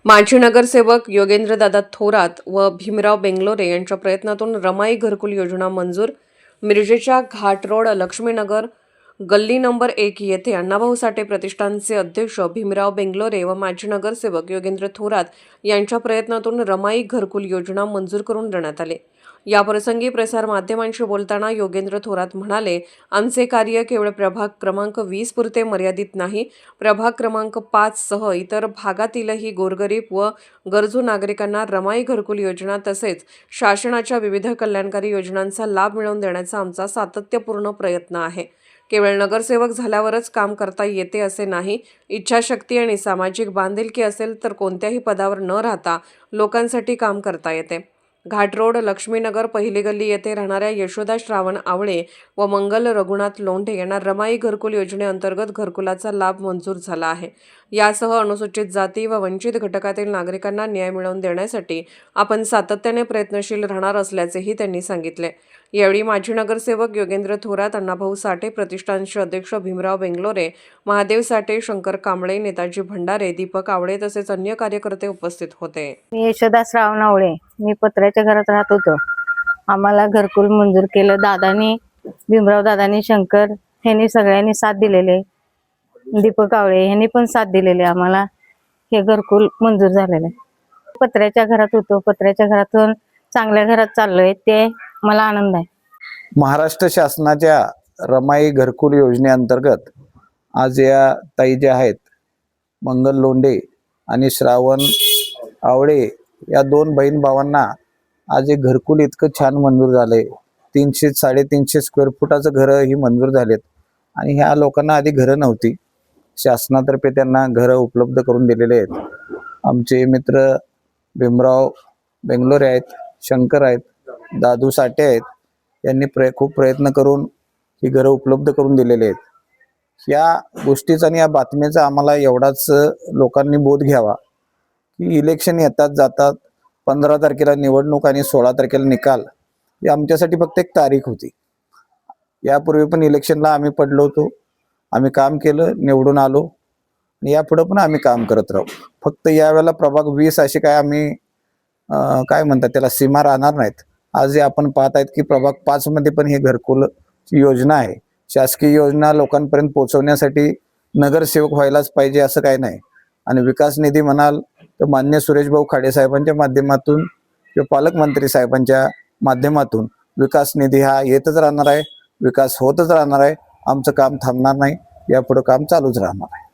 माजी नगरसेवक योगेंद्रदादा थोरात व भीमराव बेंगलोरे यांच्या प्रयत्नातून रमाई घरकुल योजना मंजूर। मिरजेच्या घाट रोड लक्ष्मीनगर गल्ली नंबर 1 येथे अण्णाभाऊ साठे प्रतिष्ठानचे अध्यक्ष भीमराव बेंगलोरे व माजी नगरसेवक योगेंद्र थोरात यांच्या प्रयत्नातून रमाई घरकुल योजना मंजूर करून देण्यात आली। याप्रसंगी प्रसार माध्यमांशी बोलताना योगेंद्र थोरात म्हणाले, आमचे कार्य केवळ प्रभाग क्रमांक 20 पुरते मर्यादित नाही, प्रभाग क्रमांक 5 सह इतर भागातीलही गोरगरीब व गरजू नागरिकांना रमाई घरकुल योजना तसेच शासनाच्या विविध कल्याणकारी योजनांचा लाभ मिळवून देण्याचा आमचा सातत्यपूर्ण प्रयत्न आहे। केवळ नगरसेवक झाल्यावरच काम करता येते असे नाही, इच्छाशक्ती आणि सामाजिक बांधिलकी असेल तर कोणत्याही पदावर न राहता लोकांसाठी काम करता येते। घाट रोड लक्ष्मीनगर पहिली गल्ली येथे राहणाऱ्या यशोदा श्रावण आवळे व मंगल रघुनाथ लोंढे यांना रमाई घरकुल योजनेअंतर्गत घरकुलाचा लाभ मंजूर झाला आहे। यासह अनुसूचित जाती व वंचित घटकातील नागरिकांना न्याय मिळवून देण्यासाठी आपण सातत्याने प्रयत्नशील राहणार असल्याचेही त्यांनी सांगितले। यावेळी माजी नगरसेवक योगेंद्र थोरात, अण्णाभाऊ साठे प्रतिष्ठानचे अध्यक्ष भीमराव बेंगलोरे, महादेव साठे, शंकर कांबळे, नेताजी भंडारे, दीपक आवळे तसेच अन्य कार्यकर्ते उपस्थित होते। मी यशोदा श्रावण आवळे, मी पत्र्याच्या घरात राहत होतो। आम्हाला घरकुल मंजूर केलं दादानी, भीमराव दादानी, शंकर यांनी सगळ्यांनी साथ दिलेले, दीपक आवळे यांनी पण साथ दिलेले, आम्हाला हे घरकुल मंजूर झालेले। पत्र्याच्या घरात होतो, पत्र्याच्या घरातून चांगल्या घरात चाललोय, ते मला आनंद आहे। महाराष्ट्र शासनाच्या रमाई घरकुल योजनेअंतर्गत आज या ताई ज्या आहेत मंगल लोंढे आणि श्रावण आवळे या दोन बहीण भावांना आज एक घरकुल इतकं छान मंजूर झालंय। 300-350 स्क्वेअर फुटाचं घरं ही मंजूर झालेत आणि ह्या लोकांना आधी घरं नव्हती, शासनातर्फे त्यांना घरं उपलब्ध करून दिलेले आहेत। आमचे मित्र भीमराव बेंगलोरे आहेत, शंकर आहेत, दादू साठे आहेत, यांनी खूप प्रयत्न करून ही घरं उपलब्ध करून दिलेले आहेत। या गोष्टीचा आणि या बातमीचा आम्हाला एवढाच लोकांनी बोध घ्यावा की इलेक्शन येतात जातात, 15 तारखेला निवडणूक आणि 16 तारखेला निकाल, ही आमच्यासाठी फक्त एक तारीख होती। यापूर्वी पण इलेक्शनला आम्ही पडलो होतो, आम्ही काम केलं, निवडून आलो आणि यापुढे पण आम्ही काम करत राहू। फक्त यावेळेला प्रभाग 20 असे काय आम्ही काय म्हणतात त्याला सीमा राहणार नाहीत। आज जे आपण पाहत आहेत की प्रभाग 5 मध्ये पण हे घरकुल योजना आहे। शासकीय योजना लोकांपर्यंत पोहोचवण्यासाठी नगरसेवक व्हायलाच पाहिजे असं काही नाही। आणि विकास निधी म्हणाल तर मान्य सुरेशभाऊ खाडे साहेबांच्या माध्यमातून किंवा पालकमंत्री साहेबांच्या माध्यमातून विकास निधी हा येतच राहणार आहे, विकास होतच राहणार आहे। आमचं काम थांबणार नाही, यापुढे काम चालूच राहणार आहे।